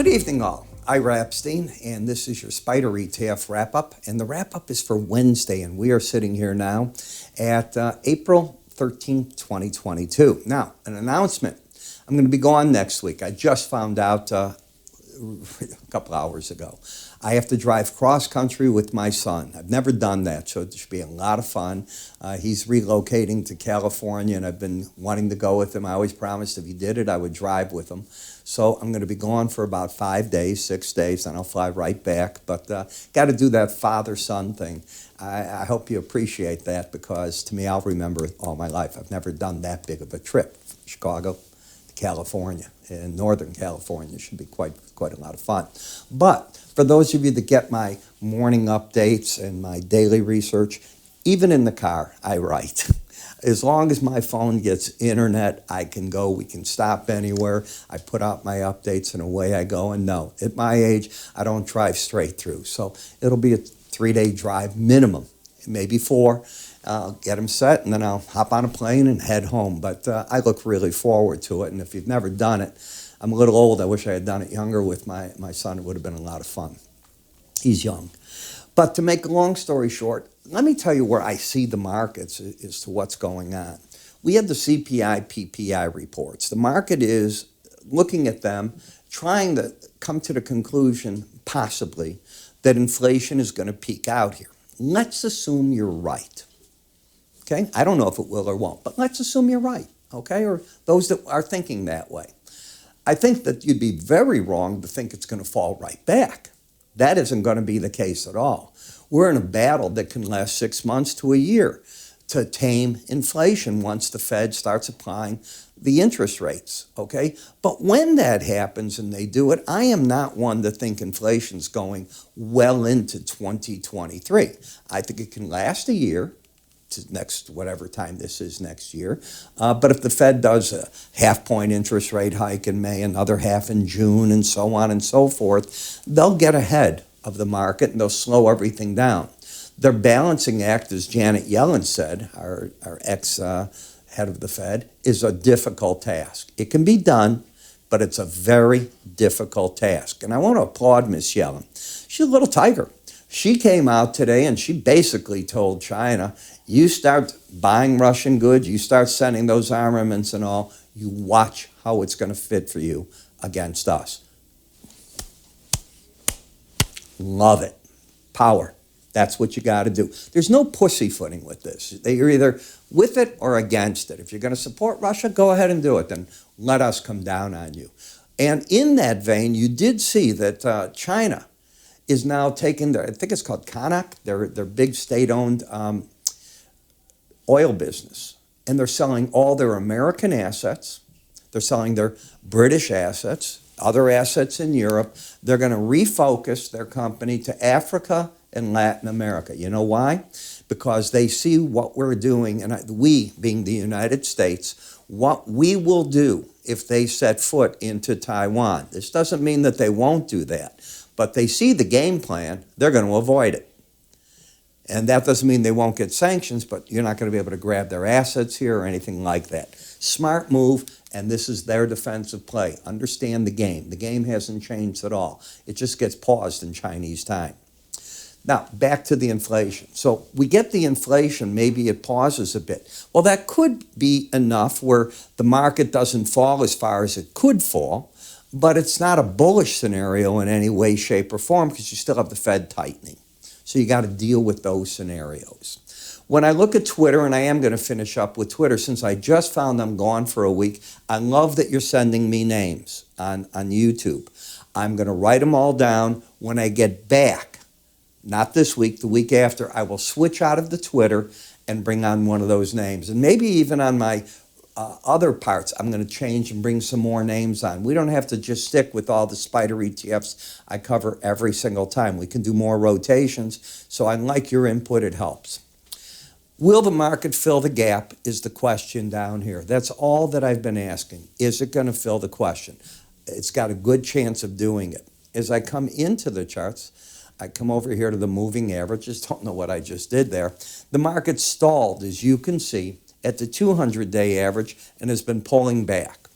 Good evening, all. Ira Epstein, and this is your SPDR ETF wrap-up. And the wrap-up is for Wednesday, and we are sitting here now at April 13th, 2022. Now, an announcement. I'm going to be gone next week. I just found out a couple hours ago. I have to drive cross-country with my son. I've never done that, so it should be a lot of fun. He's relocating to California, and I've been wanting to go with him. I always promised if he did it, I would drive with him. So I'm going to be gone for about 5 days, 6 days, and I'll fly right back. But got to do that father-son thing. I hope you appreciate that, because to me, I'll remember it all my life. I've never done that big of a trip from Chicago to California. In Northern California should be quite a lot of fun. But for those of you that get my morning updates and my daily research, even in the car, I write. As long as my phone gets internet, I can go. We can stop anywhere. I put out my updates and away I go. And no, at my age, I don't drive straight through. So it'll be a 3-day drive minimum, maybe 4. I'll get them set, and then I'll hop on a plane and head home. But I look really forward to it. And if you've never done it, I'm a little old. I wish I had done it younger with my son. It would have been a lot of fun. He's young. But to make a long story short, let me tell you where I see the markets as to what's going on. We had the CPI, PPI reports. The market is looking at them, trying to come to the conclusion, possibly, that inflation is going to peak out here. Let's assume you're right. Okay? I don't know if it will or won't, but let's assume you're right, okay? Or those that are thinking that way. I think that you'd be very wrong to think it's going to fall right back. That isn't going to be the case at all. We're in a battle that can last 6 months to a year to tame inflation once the Fed starts applying the interest rates, okay? But when that happens and they do it, I am not one to think inflation's going well into 2023. I think it can last a year, to next whatever time this is next year. But if the Fed does a half-point interest rate hike in May, another half in June, and so on and so forth, they'll get ahead of the market and they'll slow everything down. Their balancing act, as Janet Yellen said, our ex-head of the Fed, is a difficult task. It can be done, but it's a very difficult task. And I want to applaud Miss Yellen. She's a little tiger. She came out today and she basically told China, you start buying Russian goods, you start sending those armaments and all, you watch how it's going to fit for you against us. Love it. Power. That's what you got to do. There's no pussyfooting with this. You're either with it or against it. If you're going to support Russia, go ahead and do it. Then let us come down on you. And in that vein, you did see that China is now taking their, I think it's called CNAC, their big state-owned oil business. And they're selling all their American assets. They're selling their British assets, other assets in Europe. They're going to refocus their company to Africa and Latin America. You know why? Because they see what we're doing, and we, being the United States, what we will do if they set foot into Taiwan. This doesn't mean that they won't do that, but they see the game plan, they're going to avoid it. And that doesn't mean they won't get sanctions, but you're not going to be able to grab their assets here or anything like that. Smart move, and this is their defensive play. Understand the game. The game hasn't changed at all. It just gets paused in Chinese time. Now, back to the inflation. So we get the inflation, maybe it pauses a bit. Well, that could be enough where the market doesn't fall as far as it could fall, but it's not a bullish scenario in any way, shape, or form because you still have the Fed tightening. So you got to deal with those scenarios. When I look at Twitter, and I am going to finish up with Twitter since I just found them gone for a week, I love that you're sending me names on YouTube. I'm going to write them all down when I get back. Not this week, the week after, I will switch out of the Twitter and bring on one of those names. And maybe even on my other parts, I'm going to change and bring some more names on. We don't have to just stick with all the SPDR ETFs I cover every single time. We can do more rotations. So I like your input. It helps. Will the market fill the gap is the question down here. That's all that I've been asking. Is it going to fill the question? It's got a good chance of doing it. As I come into the charts, I come over here to the moving averages. Don't know what I just did there. The market stalled, as you can see, at the 200-day average and has been pulling back.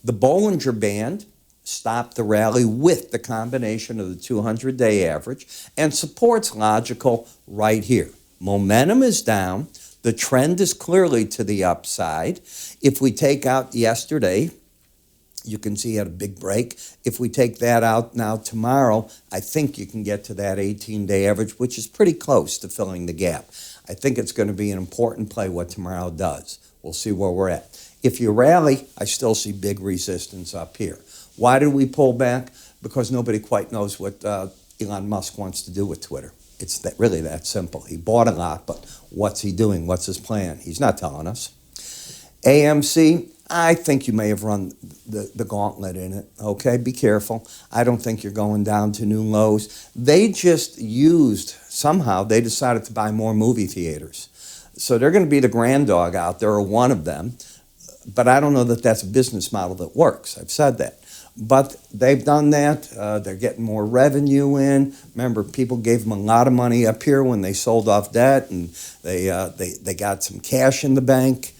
The Bollinger Band stop the rally with the combination of the 200-day average, and support's logical right here. Momentum is down. The trend is clearly to the upside. If we take out yesterday, you can see at a big break. If we take that out now tomorrow, I think you can get to that 18-day average, which is pretty close to filling the gap. I think it's going to be an important play what tomorrow does. We'll see where we're at. If you rally, I still see big resistance up here. Why did we pull back? Because nobody quite knows what Elon Musk wants to do with Twitter. It's really that simple. He bought a lot, but what's he doing? What's his plan? He's not telling us. AMC, I think you may have run the gauntlet in it, okay? Be careful. I don't think you're going down to new lows. They just somehow they decided to buy more movie theaters. So they're going to be the grand dog out there, or one of them, but I don't know that that's a business model that works. I've said that. But they've done that. They're getting more revenue in. Remember, people gave them a lot of money up here when they sold off debt, and they got some cash in the bank.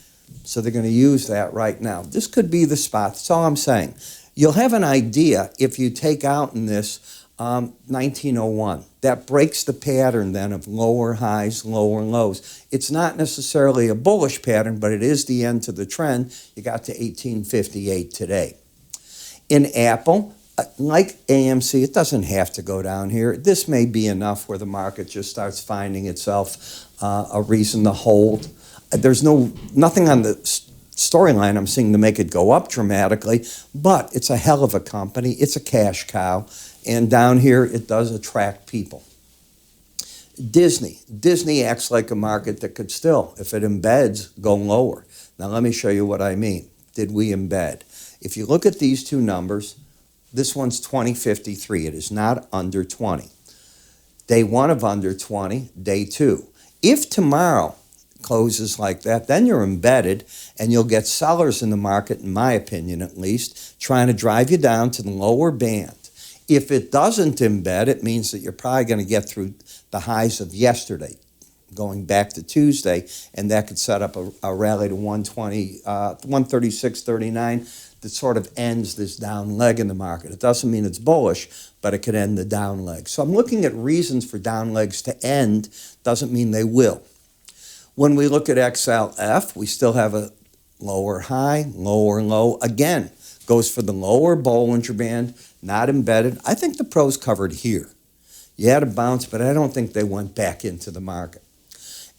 So they're going to use that right now. This could be the spot. That's all I'm saying. You'll have an idea if you take out in this 1901. That breaks the pattern then of lower highs, lower lows. It's not necessarily a bullish pattern, but it is the end to the trend. You got to 1858 today. In Apple, like AMC, it doesn't have to go down here. This may be enough where the market just starts finding itself a reason to hold. There's nothing on the storyline I'm seeing to make it go up dramatically, but it's a hell of a company. It's a cash cow, and down here it does attract people. Disney acts like a market that could still, if it embeds, go lower. Now let me show you what I mean. Did we embed? If you look at these two numbers, this one's 2053. It is not under 20. Day one of under 20, day two. If tomorrow closes like that, then you're embedded, and you'll get sellers in the market, in my opinion at least, trying to drive you down to the lower band. If it doesn't embed, it means that you're probably going to get through the highs of yesterday, going back to Tuesday, and that could set up a rally to 136.39 that sort of ends this down leg in the market. It doesn't mean it's bullish, but it could end the down leg. So I'm looking at reasons for down legs to end. Doesn't mean they will. When we look at XLF, we still have a lower high, lower low. Again, goes for the lower Bollinger Band, not embedded. I think the pros covered here. You had a bounce, but I don't think they went back into the market.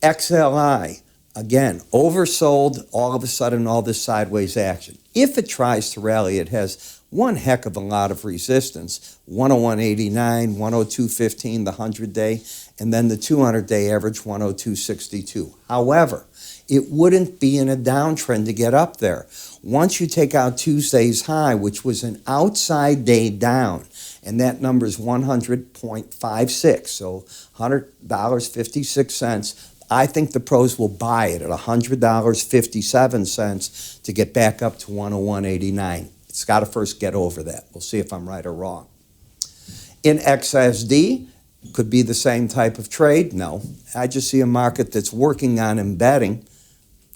XLI, again, oversold, all of a sudden all this sideways action. If it tries to rally, it has one heck of a lot of resistance, 101.89, 102.15, the 100-day, and then the 200-day average, 102.62. However, it wouldn't be in a downtrend to get up there. Once you take out Tuesday's high, which was an outside day down, and that number is 100.56, so $100.56, I think the pros will buy it at $100.57 to get back up to 101.89. It's got to first get over that. We'll see if I'm right or wrong. In XSD, could be the same type of trade? No. I just see a market that's working on embedding.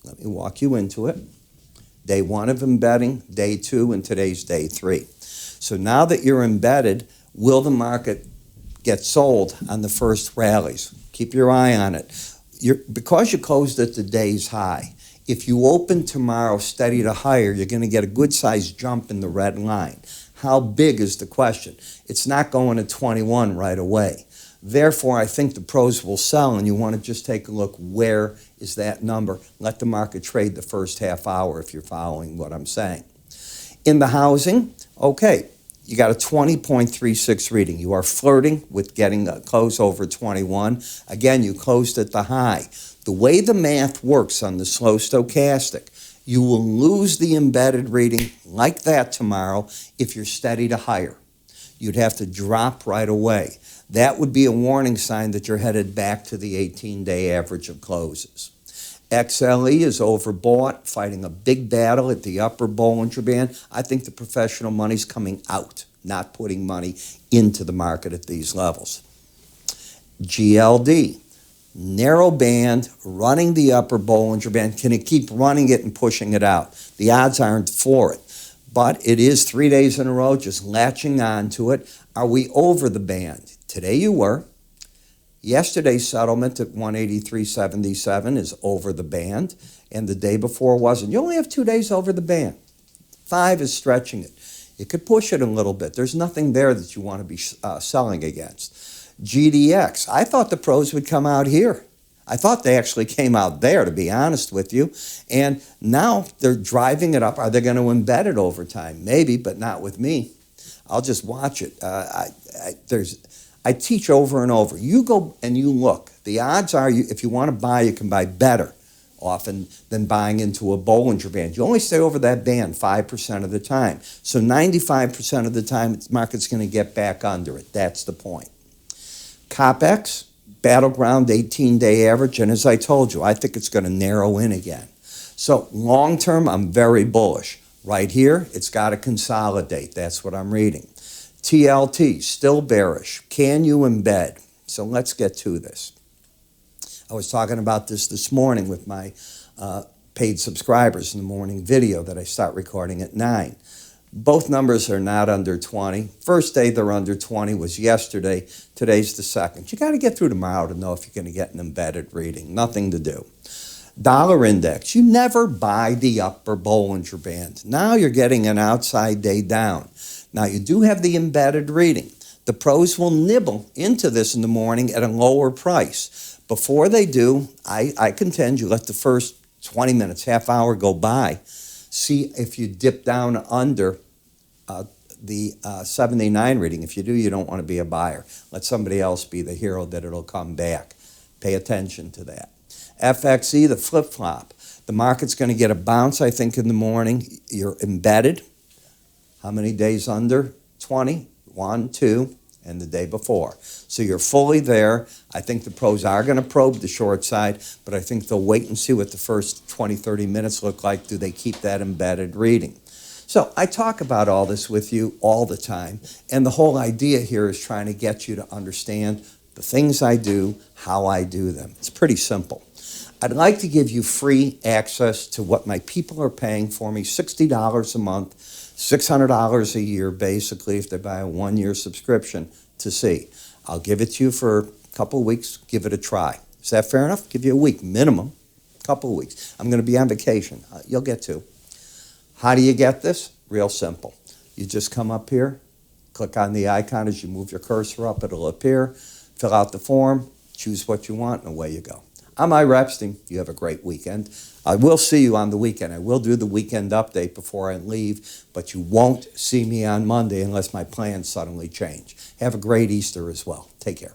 Let me walk you into it. Day one of embedding, day two, and today's day three. So now that you're embedded, will the market get sold on the first rallies? Keep your eye on it. Because you closed at the day's high, if you open tomorrow steady to higher, you're going to get a good-sized jump in the red line. How big is the question? It's not going to 21 right away. Therefore, I think the pros will sell, and you want to just take a look, where is that number? Let the market trade the first half hour if you're following what I'm saying. In the housing, okay, you got a 20.36 reading. You are flirting with getting a close over 21. Again, you closed at the high. The way the math works on the slow stochastic, you will lose the embedded reading like that tomorrow if you're steady to higher. You'd have to drop right away. That would be a warning sign that you're headed back to the 18-day average of closes. XLE is overbought, fighting a big battle at the upper Bollinger Band. I think the professional money's coming out, not putting money into the market at these levels. GLD, narrow band, running the upper Bollinger Band. Can it keep running it and pushing it out? The odds aren't for it. But it is 3 days in a row just latching on to it. Are we over the band? Today you were. Yesterday's settlement at 183.77 is over the band, and the day before wasn't. You only have 2 days over the band. 5 is stretching it. You could push it a little bit. There's nothing there that you want to be selling against. GDX, I thought the pros would come out here. I thought they actually came out there, to be honest with you. And now they're driving it up. Are they going to embed it over time? Maybe, but not with me. I'll just watch it. I teach over and over. You go and you look. The odds are, if you want to buy, you can buy better often than buying into a Bollinger Band. You only stay over that band 5% of the time. So 95% of the time, the market's going to get back under it. That's the point. COPX, battleground 18-day average. And as I told you, I think it's going to narrow in again. So long term, I'm very bullish. Right here, it's got to consolidate. That's what I'm reading. TLT, still bearish. Can you embed? So let's get to this. I was talking about this morning with my paid subscribers in the morning video that I start recording at 9. Both numbers are not under 20. First day they're under 20 was yesterday. Today's the second. You got to get through tomorrow to know if you're going to get an embedded reading. Nothing to do. Dollar index, you never buy the upper Bollinger Band. Now you're getting an outside day down. Now you do have the embedded reading. The pros will nibble into this in the morning at a lower price. Before they do, I contend you let the first 20 minutes, half hour go by. See if you dip down under the 79 reading. If you do, you don't want to be a buyer. Let somebody else be the hero that it'll come back. Pay attention to that. FXE, the flip-flop. The market's going to get a bounce, I think, in the morning. You're embedded. How many days under 20? 1, 2, and the day before. So you're fully there. I think the pros are going to probe the short side, but I think they'll wait and see what the first 20, 30 minutes look like. Do they keep that embedded reading? So I talk about all this with you all the time, and the whole idea here is trying to get you to understand the things I do, how I do them. It's pretty simple. I'd like to give you free access to what my people are paying for me, $60 a month, $600 a year, basically, if they buy a 1-year subscription to see. I'll give it to you for a couple of weeks. Give it a try. Is that fair enough? Give you a week minimum, a couple of weeks. I'm going to be on vacation. You'll get to. How do you get this? Real simple. You just come up here, click on the icon as you move your cursor up. It'll appear. Fill out the form, choose what you want, and away you go. I'm Ira Epstein. You have a great weekend. I will see you on the weekend. I will do the weekend update before I leave, but you won't see me on Monday unless my plans suddenly change. Have a great Easter as well. Take care.